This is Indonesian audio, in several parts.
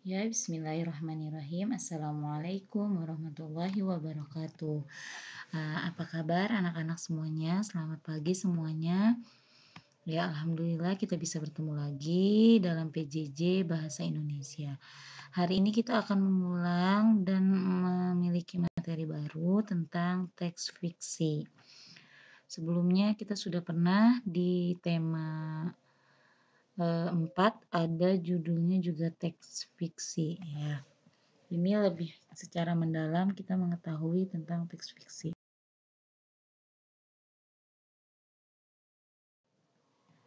Ya, bismillahirrahmanirrahim. Assalamualaikum warahmatullahi wabarakatuh. Apa kabar anak-anak semuanya? Selamat pagi semuanya. Ya, alhamdulillah kita bisa bertemu lagi dalam PJJ Bahasa Indonesia. Hari ini kita akan mengulang dan memiliki materi baru tentang teks fiksi. Sebelumnya kita sudah pernah di tema 4 ada judulnya juga teks fiksi ya. Ini lebih secara mendalam kita mengetahui tentang teks fiksi.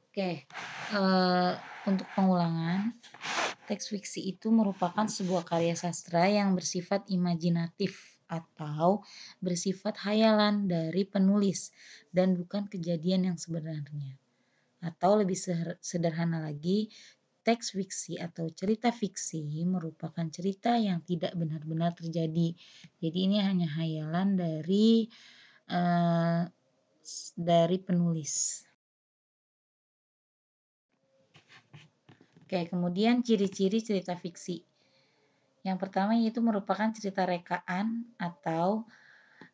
Oke, untuk pengulangan, teks fiksi itu merupakan sebuah karya sastra yang bersifat imajinatif atau bersifat hayalan dari penulis dan bukan kejadian yang sebenarnya. Atau lebih sederhana lagi, teks fiksi atau cerita fiksi merupakan cerita yang tidak benar-benar terjadi. Jadi ini hanya hayalan dari penulis. Oke, kemudian ciri-ciri cerita fiksi. Yang pertama yaitu merupakan cerita rekaan atau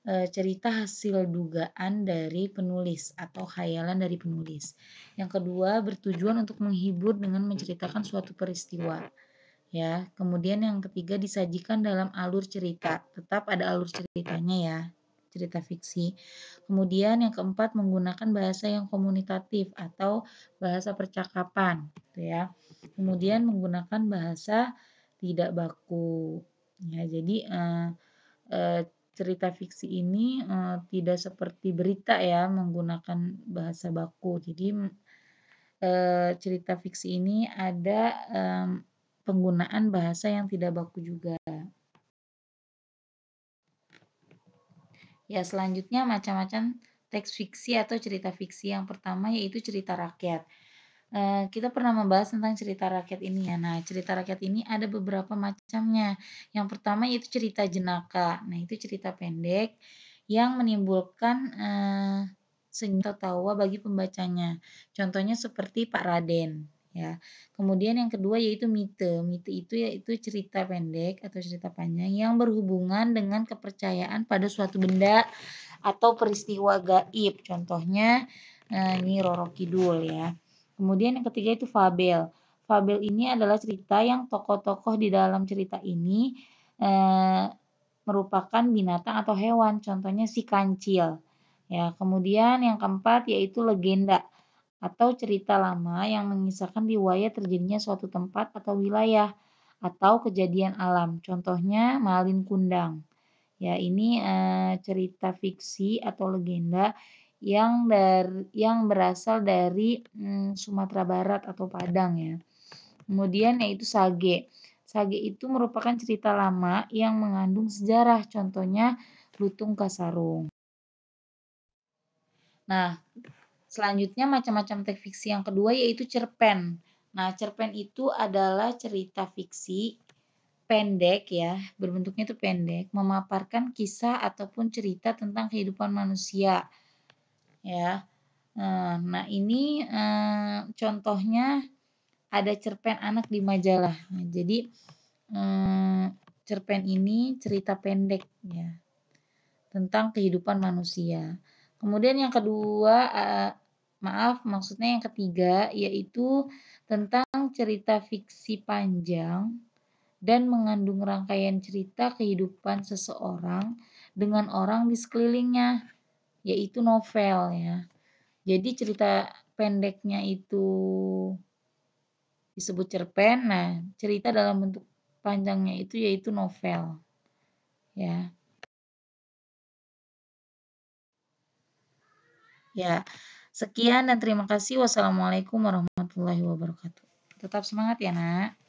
cerita hasil dugaan dari penulis atau khayalan dari penulis. Yang kedua, bertujuan untuk menghibur dengan menceritakan suatu peristiwa. Ya, kemudian yang ketiga disajikan dalam alur cerita. Tetap ada alur ceritanya ya, cerita fiksi. Kemudian yang keempat menggunakan bahasa yang komunikatif atau bahasa percakapan, gitu ya. Kemudian menggunakan bahasa tidak baku. Ya, jadi cerita fiksi ini tidak seperti berita ya menggunakan bahasa baku. Jadi cerita fiksi ini ada penggunaan bahasa yang tidak baku juga. Ya, selanjutnya macam-macam teks fiksi atau cerita fiksi. Yang pertama yaitu cerita rakyat. Kita pernah membahas tentang cerita rakyat ini ya. Nah, cerita rakyat ini ada beberapa macamnya. Yang pertama yaitu cerita jenaka. Nah, itu cerita pendek yang menimbulkan senyum atau tawa bagi pembacanya. Contohnya seperti Pak Raden ya. Kemudian yang kedua yaitu mite. Mite itu yaitu cerita pendek atau cerita panjang yang berhubungan dengan kepercayaan pada suatu benda atau peristiwa gaib. Contohnya ini Roro Kidul ya. Kemudian yang ketiga itu fabel. Fabel ini adalah cerita yang tokoh-tokoh di dalam cerita ini merupakan binatang atau hewan. Contohnya si kancil. Ya, kemudian yang keempat yaitu legenda atau cerita lama yang mengisahkan riwayat terjadinya suatu tempat atau wilayah atau kejadian alam. Contohnya Malin Kundang. Ya, ini cerita fiksi atau legenda yang berasal dari Sumatera Barat atau Padang ya. Kemudian yaitu sage. Sage itu merupakan cerita lama yang mengandung sejarah. Contohnya Lutung Kasarung. Nah, selanjutnya macam-macam teks fiksi yang kedua yaitu cerpen. Nah, cerpen itu adalah cerita fiksi pendek ya, berbentuknya itu pendek, memaparkan kisah ataupun cerita tentang kehidupan manusia. Ya. Nah, ini contohnya ada cerpen anak di majalah. Nah, jadi cerpen ini cerita pendek ya tentang kehidupan manusia. Kemudian yang kedua, maksudnya yang ketiga yaitu tentang cerita fiksi panjang dan mengandung rangkaian cerita kehidupan seseorang dengan orang di sekelilingnya, yaitu novel ya. Jadi cerita pendeknya itu disebut cerpen, nah cerita dalam bentuk panjangnya itu yaitu novel. Ya. Ya. Sekian dan terima kasih. Wassalamualaikum warahmatullahi wabarakatuh. Tetap semangat ya, Nak.